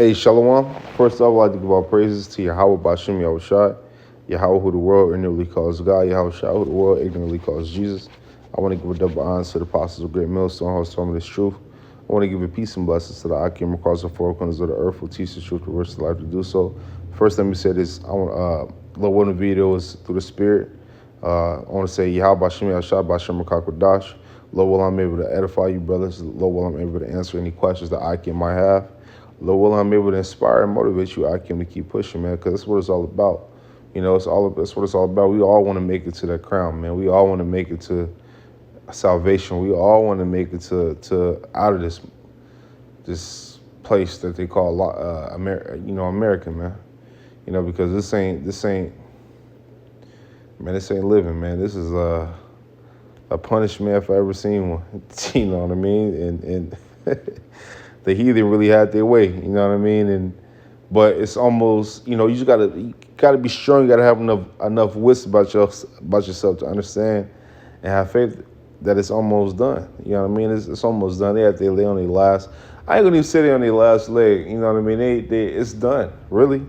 Hey, Shalom. First off, I'd like to give all praises to Yahweh Bashem Yahushai, Yahweh who the world ignorantly calls God, Yahweh Shai who the world ignorantly calls Jesus. I want to give a double honor to the apostles of Great Millstone, who has told me this truth. I want to give a peace and blessings to the Akim across the four corners of the earth who teach the truth to risk the life to do so. First, let me say this. I want Lord, one of the videos through the Spirit. I want to say Yahweh Bashem Yahushai Bashem Makakwadash. Lord, while I'm able to edify you, brothers. Lord, while I'm able to answer any questions that Akim might have. Lord willing, I'm able to inspire and motivate you, Akim, to keep pushing, man, because that's what it's all about. You know, that's what it's all about. We all want to make it to that crown, man. We all want to make it to salvation. We all want to make it to out of this place that they call America, man. You know, because this ain't living, man. This is a punishment if I ever seen one. You know what I mean? And the heathen really had their way, you know what I mean? But it's almost, you just gotta be strong. You gotta have enough wisdom about yourself to understand and have faith that it's almost done. You know what I mean? It's almost done. They lay on their last. I ain't gonna even say they on their last leg. You know what I mean? It's done. Really,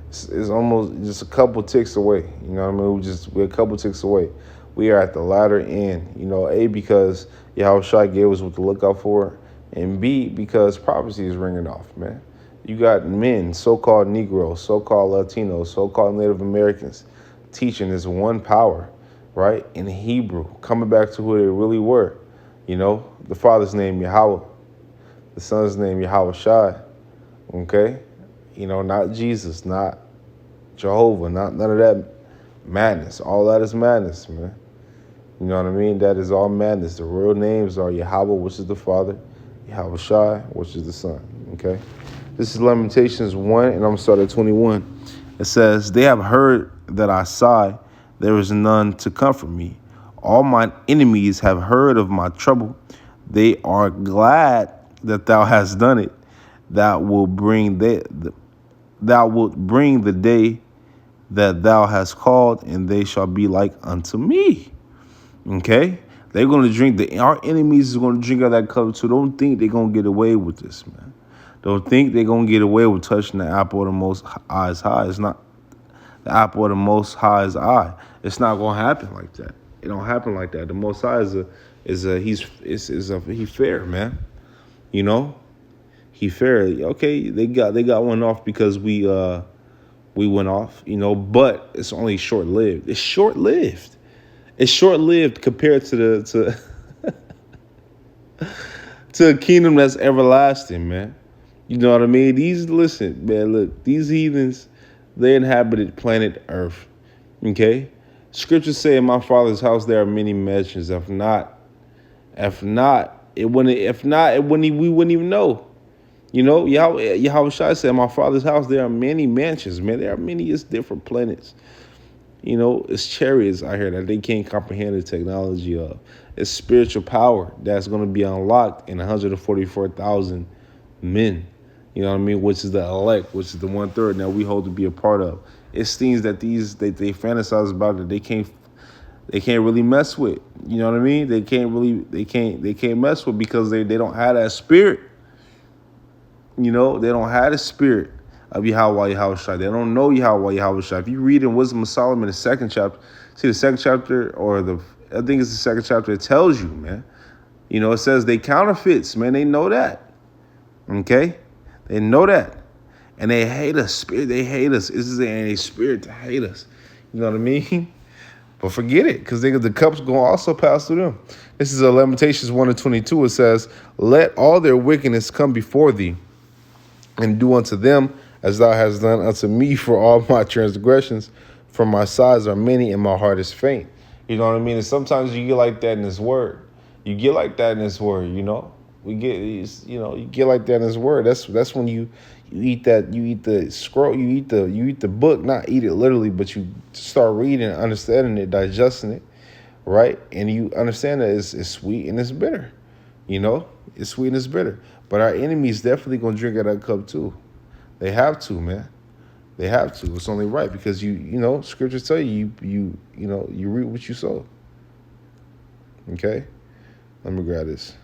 it's almost just a couple ticks away. You know what I mean? We're a couple ticks away. We are at the latter end. You know, because Yahweh Shai gave us what to look out for. And B, because prophecy is ringing off, man. You got men, so-called Negroes, so-called Latinos, so-called Native Americans teaching this one power, right, in Hebrew, coming back to who they really were. You know, the Father's name, Yahweh. The Son's name, Yahweh Shai. Okay? You know, not Jesus, not Jehovah, none of that madness. All that is madness, man. You know what I mean? That is all madness. The real names are Yahweh, which is the Father, Yahweh Shai, which is the Son, okay? This is Lamentations 1, and I'm going to start at 21. It says, "They have heard that I sigh, there is none to comfort me. All mine enemies have heard of my trouble. They are glad that thou hast done it. Thou wilt bring the day that thou hast called, and they shall be like unto me." Okay? They're going to drink, our enemies is going to drink out that cup too. Don't think they're going to get away with this, man. Don't think they're going to get away with touching the apple of the Most High's eye. It's not the apple of the Most High's eye. It's not going to happen like that. It don't happen like that. The Most High he fair, man. You know? He fair. Okay, they got one off because we went off, but it's only short-lived. It's short-lived. It's short-lived compared to to a kingdom that's everlasting, man. You know what I mean? Listen, man, look, these heathens, they inhabited planet Earth. Okay? Scriptures say in my Father's house there are many mansions. If not, we wouldn't even know. You know, Yahweh Shai said, in my Father's house there are many mansions, man. There are many different planets. You know, it's chariots out here that they can't comprehend the technology of. It's spiritual power that's going to be unlocked in 144,000 men. You know what I mean? Which is the elect, which is the 1/3 that we hold to be a part of. It's things that they fantasize about that they can't really mess with. You know what I mean? They can't mess with because they don't have that spirit. You know, they don't have the spirit of Yahweh Yahushua. They don't know Yahweh Yahushua. If you read in Wisdom of Solomon, the second chapter, I think it's the second chapter, it tells you, man. You know, it says they counterfeits, man. They know that. Okay? They know that. And they hate us. Spirit, they hate us. This is a spirit to hate us. You know what I mean? But forget it, because the cup's going to also pass through them. This is Lamentations 1:22. It says, "Let all their wickedness come before thee, and do unto them as thou hast done unto me, for all my transgressions from my sides are many, and my heart is faint." You know what I mean? And sometimes you get like that in this word. You get like that in this word, you know? You get like that in this word. That's when you eat the scroll, you eat the book, not eat it literally, but you start reading, understanding it, digesting it, right? And you understand that it's sweet and it's bitter. You know? It's sweet and it's bitter. But our enemies definitely gonna drink out of that cup too. They have to, man. They have to. It's only right because you know, scriptures tell you reap what you sow. Okay? Let me grab this.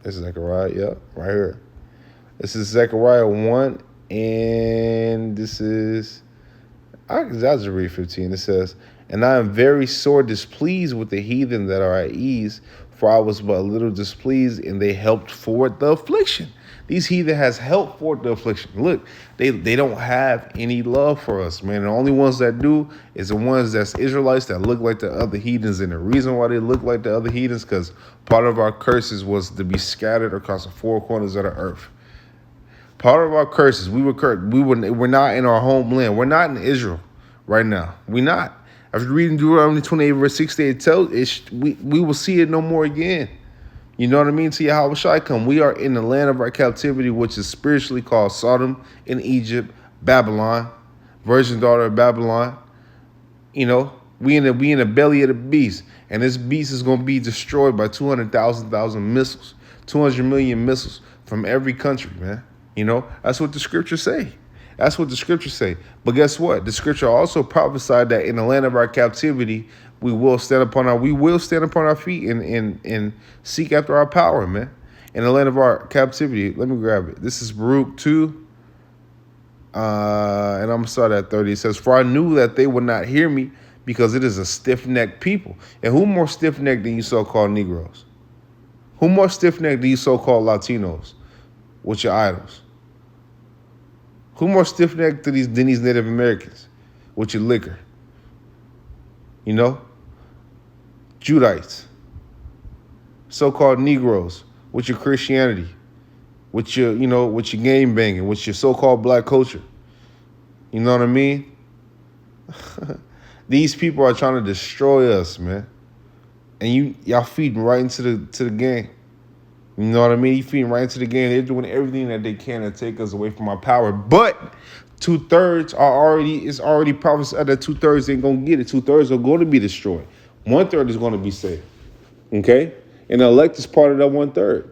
This is Zechariah, yeah, right here. This is Zechariah 1, and this is, I'll just read 15. It says, "And I am very sore displeased with the heathen that are at ease, for I was but a little displeased, and they helped forward the affliction." These heathen has helped forward the affliction. Look, they don't have any love for us, man. The only ones that do is the ones that's Israelites that look like the other heathens. And the reason why they look like the other heathens, because part of our curses was to be scattered across the four corners of the earth. Part of our curses, we're not in our homeland. We're not in Israel right now. We're not. After reading Deuteronomy 28, verse 60, it tells we will see it no more again. You know what I mean? See how shall I come? We are in the land of our captivity, which is spiritually called Sodom in Egypt, Babylon, virgin daughter of Babylon. You know, we in the belly of the beast, and this beast is going to be destroyed by 200,000 missiles, 200 million missiles from every country, man. You know, that's what the scriptures say. That's what the scriptures say. But guess what? The scripture also prophesied that in the land of our captivity, we will stand upon our feet and seek after our power, man. In the land of our captivity, let me grab it. This is Baruch 2, and I'm going to start at 30. It says, "For I knew that they would not hear me, because it is a stiff-necked people." And who more stiff-necked than you so-called Negroes? Who more stiff-necked than you so-called Latinos with your idols? Who more stiff-necked than these Native Americans with your liquor? You know? Judites, so-called Negroes with your Christianity, with your game banging, with your so-called black culture. You know what I mean? These people are trying to destroy us, man. And y'all feeding right into the game. You know what I mean? You feeding right into the game. They're doing everything that they can to take us away from our power. But 2/3 is already prophesied that 2/3 ain't gonna get it. 2/3 are going to be destroyed. 1/3 is going to be saved. Okay? And the elect is part of that 1/3.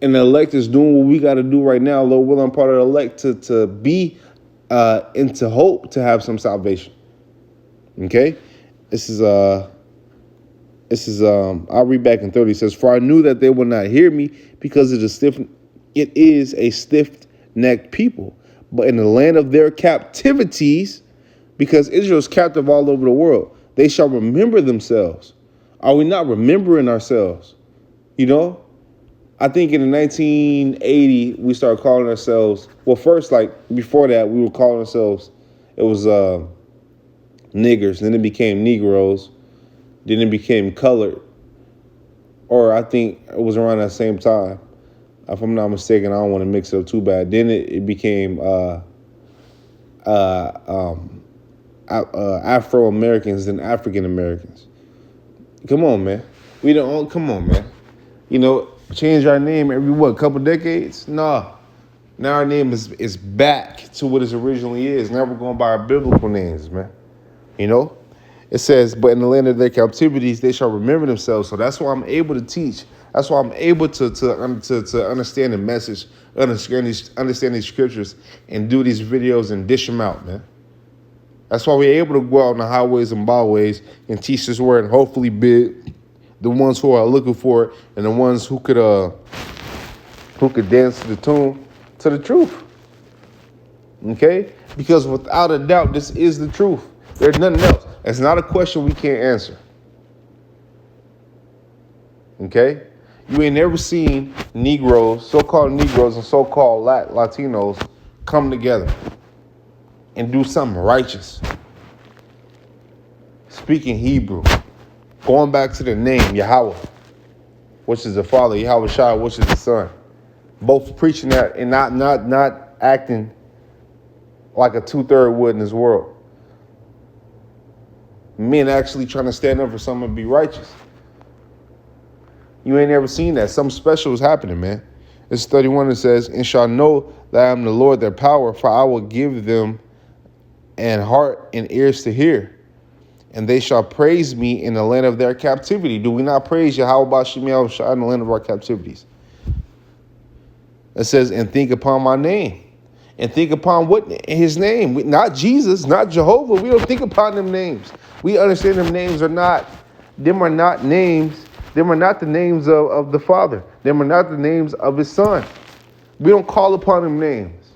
And the elect is doing what we got to do right now. Lord willing, I'm part of the elect to be into hope to have some salvation. Okay? This is I'll read back in 30. It says, "For I knew that they would not hear me, because it is a stiff-necked people. But in the land of their captivities, because Israel is captive all over the world, they shall remember themselves." Are we not remembering ourselves? You know, I think in the 1980, we started calling ourselves, well, first, like before that, we were calling ourselves, it was niggers, then it became Negroes, then it became colored, or I think it was around that same time. If I'm not mistaken, I don't want to mix it up too bad. Then it became Afro-Americans and African-Americans. Come on, man. Come on, man. You know, change our name every, couple decades? Nah. Now our name is back to what it originally is. Now we're going by our biblical names, man. You know? It says, "But in the land of their captivities, they shall remember themselves." So that's why I'm able to teach. That's why I'm able to understand the message, understand these scriptures, and do these videos and dish them out, man. That's why we're able to go out on the highways and byways and teach this word, and hopefully bid the ones who are looking for it and the ones who could dance to the tune to the truth. Okay? Because without a doubt, this is the truth. There's nothing else. It's not a question we can't answer. Okay? You ain't never seen Negroes, so-called Negroes and so-called Latinos come together and do something righteous. Speaking Hebrew. Going back to the name, Yahweh, which is the Father, Yahweh Shai, which is the Son. Both preaching that and not acting like a 2/3 would in this world. Men actually trying to stand up for something and be righteous. You ain't never seen that. Something special is happening, man. It's 31 that says, "And shall know that I am the Lord their power, for I will give them an heart and ears to hear. And they shall praise me in the land of their captivity." Do we not praise Yahweh Bashim Yahushua in the land of our captivities? It says, "And think upon my name." And think upon what? His name. Not Jesus, not Jehovah. We don't think upon them names. We understand them names are not names Them are not the names of the Father. Them are not the names of his Son. We don't call upon them names.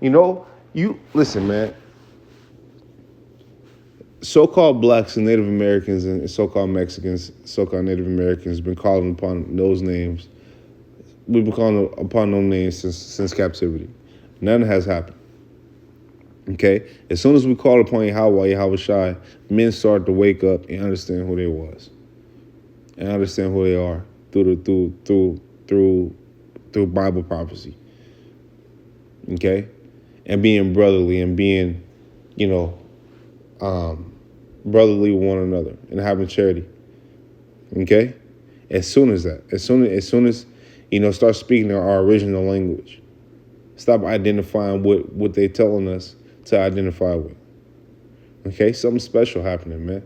You know, you listen, man. So-called blacks and Native Americans and so-called Mexicans, so-called Native Americans been calling upon those names. We've been calling upon those names since captivity. None has happened. Okay? As soon as we call upon Yahweh Shai, men start to wake up and understand who they was. And understand who they are through Bible prophecy. Okay? And being brotherly and being, brotherly with one another and having charity. Okay? As soon as start speaking our original language. Stop identifying what they telling us to identify with. Okay? Something special happening, man.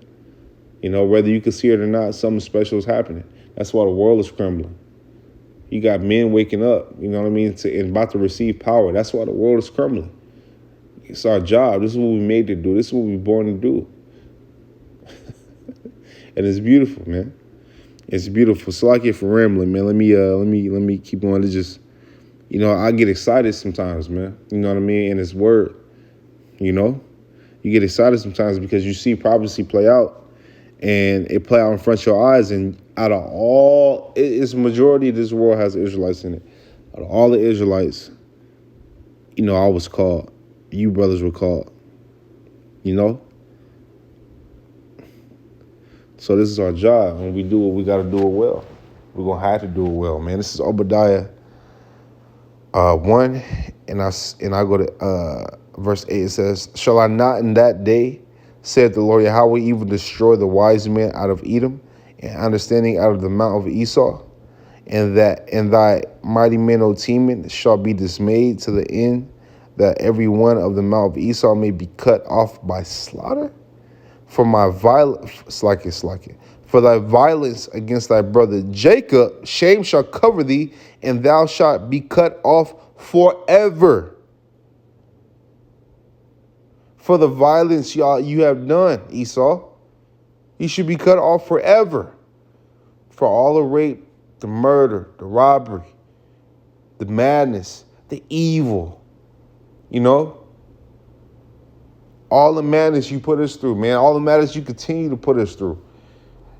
Whether you can see it or not, something special is happening. That's why the world is crumbling. You got men waking up, and about to receive power. That's why the world is crumbling. It's our job. This is what we made to do. This is what we were born to do. And it's beautiful, man. It's beautiful. So like it for rambling, man. Let me keep going. It's just, I get excited sometimes, man. You know what I mean? And it's word. You get excited sometimes because you see prophecy play out. And it play out in front of your eyes, and out of all, it's majority of this world has Israelites in it. Out of all the Israelites, I was called. You brothers were called. So this is our job. When we do it, we got to do it well. We're going to have to do it well, man. This is Obadiah 1, and I go to verse 8. It says, "Shall I not in that day, said the Lord Yahweh, even destroy the wise men out of Edom, and understanding out of the mount of Esau, and thy mighty men, O Teman, shall be dismayed to the end that every one of the mount of Esau may be cut off by slaughter? For my for thy violence against thy brother Jacob, shame shall cover thee, and thou shalt be cut off forever. For the violence you have done, Esau, you should be cut off forever. For all the rape, the murder, the robbery, the madness, the evil, all the madness you put us through, man, all the madness you continue to put us through.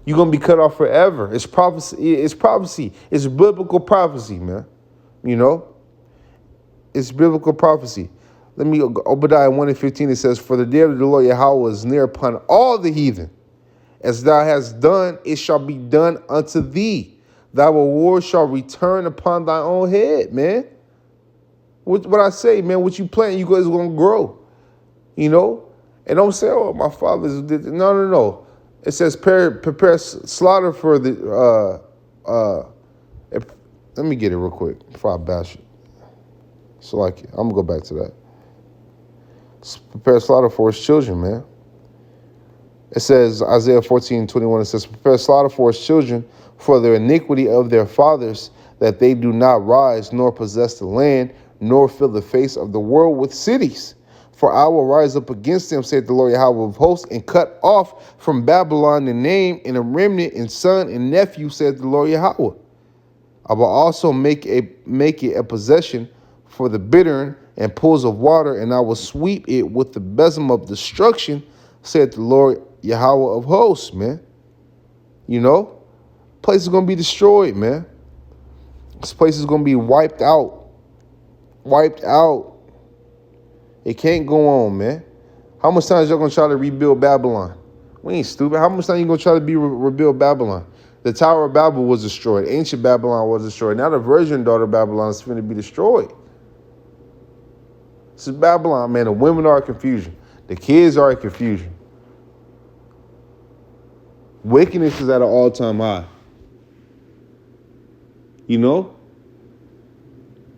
You're going to be cut off forever. It's prophecy. It's prophecy. It's biblical prophecy, man. It's biblical prophecy. Let me go, Obadiah 1:15, it says, "For the day of the Lord Yahweh is near upon all the heathen. As thou hast done, it shall be done unto thee. Thy reward shall return upon thy own head," man. What I say, man, what you plant, you guys are going to grow. And don't say, "Oh, my father's did." No. It says, prepare slaughter for the, let me get it real quick before I bash it. So I'm going to go back to that. Prepare slaughter for his children, man. It says, Isaiah 14:21, it says, "Prepare slaughter for his children for the iniquity of their fathers, that they do not rise, nor possess the land, nor fill the face of the world with cities. For I will rise up against them, saith the Lord Yahweh of hosts, and cut off from Babylon the name and a remnant and son and nephew, saith the Lord Yahweh. I will also make it a possession for the bittern and pools of water, and I will sweep it with the besom of destruction, said the Lord Yahweh of hosts," man. Place is going to be destroyed, man. This place is going to be wiped out. Wiped out. It can't go on, man. How much time is y'all going to try to rebuild Babylon? We ain't stupid. How much time you going to try to rebuild Babylon? The Tower of Babel was destroyed. Ancient Babylon was destroyed. Now the virgin daughter of Babylon is going to be destroyed. This is Babylon, man. The women are in confusion. The kids are in confusion. Wickedness is at an all-time high.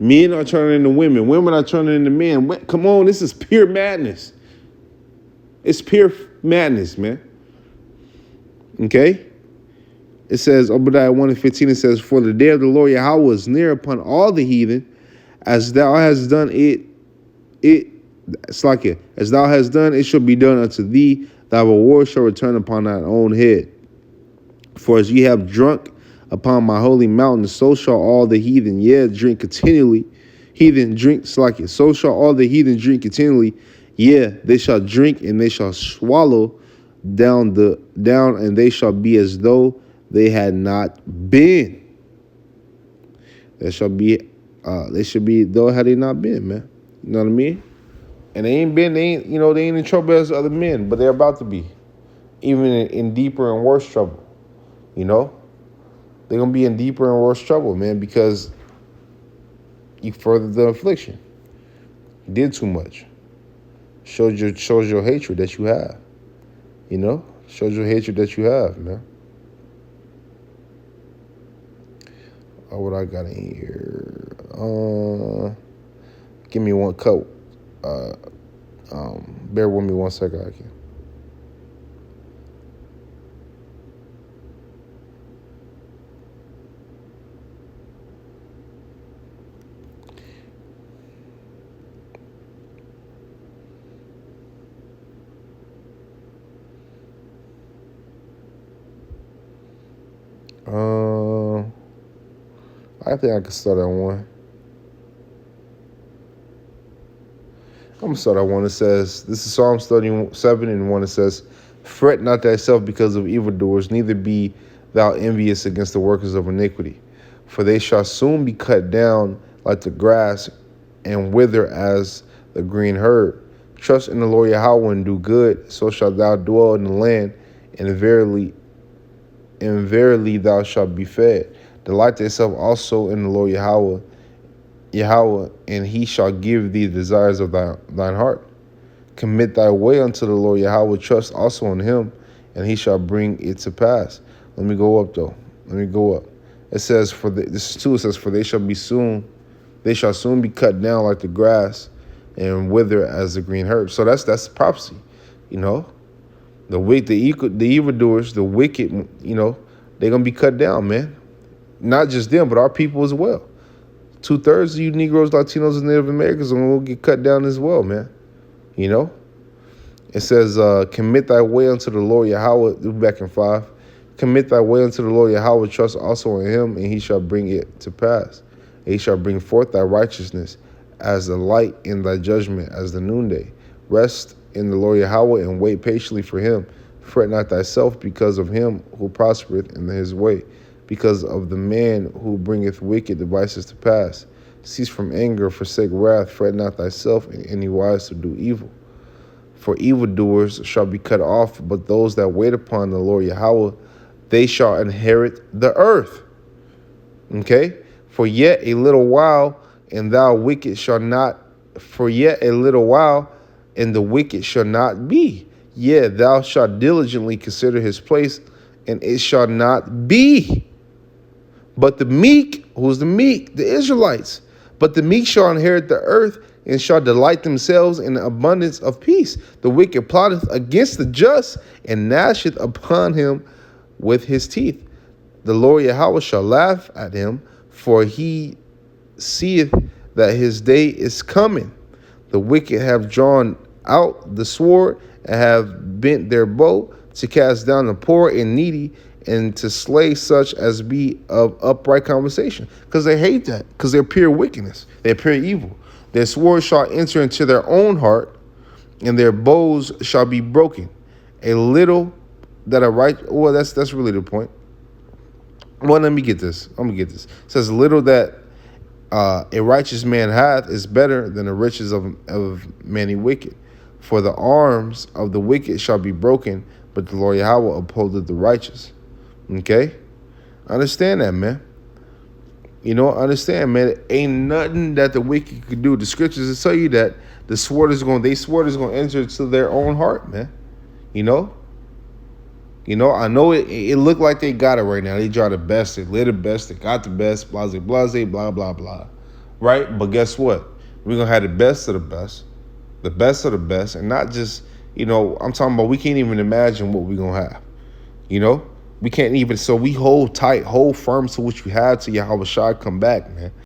Men are turning into women. Women are turning into men. Come on, this is pure madness. It's pure madness, man. Okay? It says, Obadiah 1:15, it says, "For the day of the Lord Yahweh is near upon all the heathen, as thou hast done as thou hast done, it shall be done unto thee. Thy reward shall return upon thine own head. For as ye have drunk upon my holy mountain, so shall all the heathen, drink continually. Heathen drink slack it. So shall all the heathen drink continually. They shall drink and they shall swallow down, and they shall be as though they had not been. They should be though had they not been, man. You know what I mean? And they ain't in trouble as other men, but they're about to be. Even in deeper and worse trouble. You know? They're gonna be in deeper and worse trouble, man, because you furthered the affliction. You did too much. Shows your hatred that you have. You know? Shows your hatred that you have, man. Oh, what I got in here? Give me one cup. Bear with me 1 second, I can. I think I can start at one. I'm going to start at one. It says, this is Psalms 37 and 1. It says, fret not thyself because of evildoers, neither be thou envious against the workers of iniquity. For they shall soon be cut down like the grass and wither as the green herb. Trust in the Lord Yahweh and do good, so shalt thou dwell in the land, and verily thou shalt be fed. Delight thyself also in the Lord Yahweh, and he shall give thee the desires of thine heart. Commit thy way unto the Lord Yahweh, trust also in him, and he shall bring it to pass. Let me go up though. It says, for they shall soon be cut down like the grass and wither as the green herb. So that's prophecy, you know. The evildoers, the wicked, you know, they're gonna be cut down, man. Not just them, but our people as well. 2/3 of you Negroes, Latinos, and Native Americans are gonna get cut down as well, man. You know? It says, commit thy way unto the Lord Yahweh, back in 5. Commit thy way unto the Lord Yahweh, trust also in him, and he shall bring it to pass. And he shall bring forth thy righteousness as the light in thy judgment as the noonday. Rest in the Lord Yahweh and wait patiently for him. Fret not thyself because of him who prospereth in his way, because of the man who bringeth wicked devices to pass. Cease from anger, forsake wrath, fret not thyself in any wise to do evil. For evildoers shall be cut off, but those that wait upon the Lord Yahweh, they shall inherit the earth. Okay? For yet a little while, and the wicked shall not be. Thou shalt diligently consider his place, and it shall not be. But the meek, who's the meek? The Israelites. But the meek shall inherit the earth, and shall delight themselves in the abundance of peace. The wicked plotteth against the just, and gnasheth upon him with his teeth. The Lord Yahweh shall laugh at him, for he seeth that his day is coming. The wicked have drawn out the sword, and have bent their bow to cast down the poor and needy, and to slay such as be of upright conversation. Because they hate that, because they're pure wickedness. They're pure evil. Their sword shall enter into their own heart, and their bows shall be broken. A little that that's really the point. Well, let me get this. It says, little that a righteous man hath is better than the riches of many wicked. For the arms of the wicked shall be broken, but the Lord Yahweh upholdeth the righteous. Okay? Understand that, man. You know, understand, man. Ain't nothing that the wicked could do. The scriptures tell you that the sword is going to enter into their own heart, man. You know? I know it looked like they got it right now. They draw the best, they live the best, they got the best, blase, blah, blah, blah. Right? But guess what? We're going to have the best of the best, and not just, I'm talking about we can't even imagine what we're going to have. We can't even, so we hold tight, hold firm to what you have till Yahweh Shai come back, man.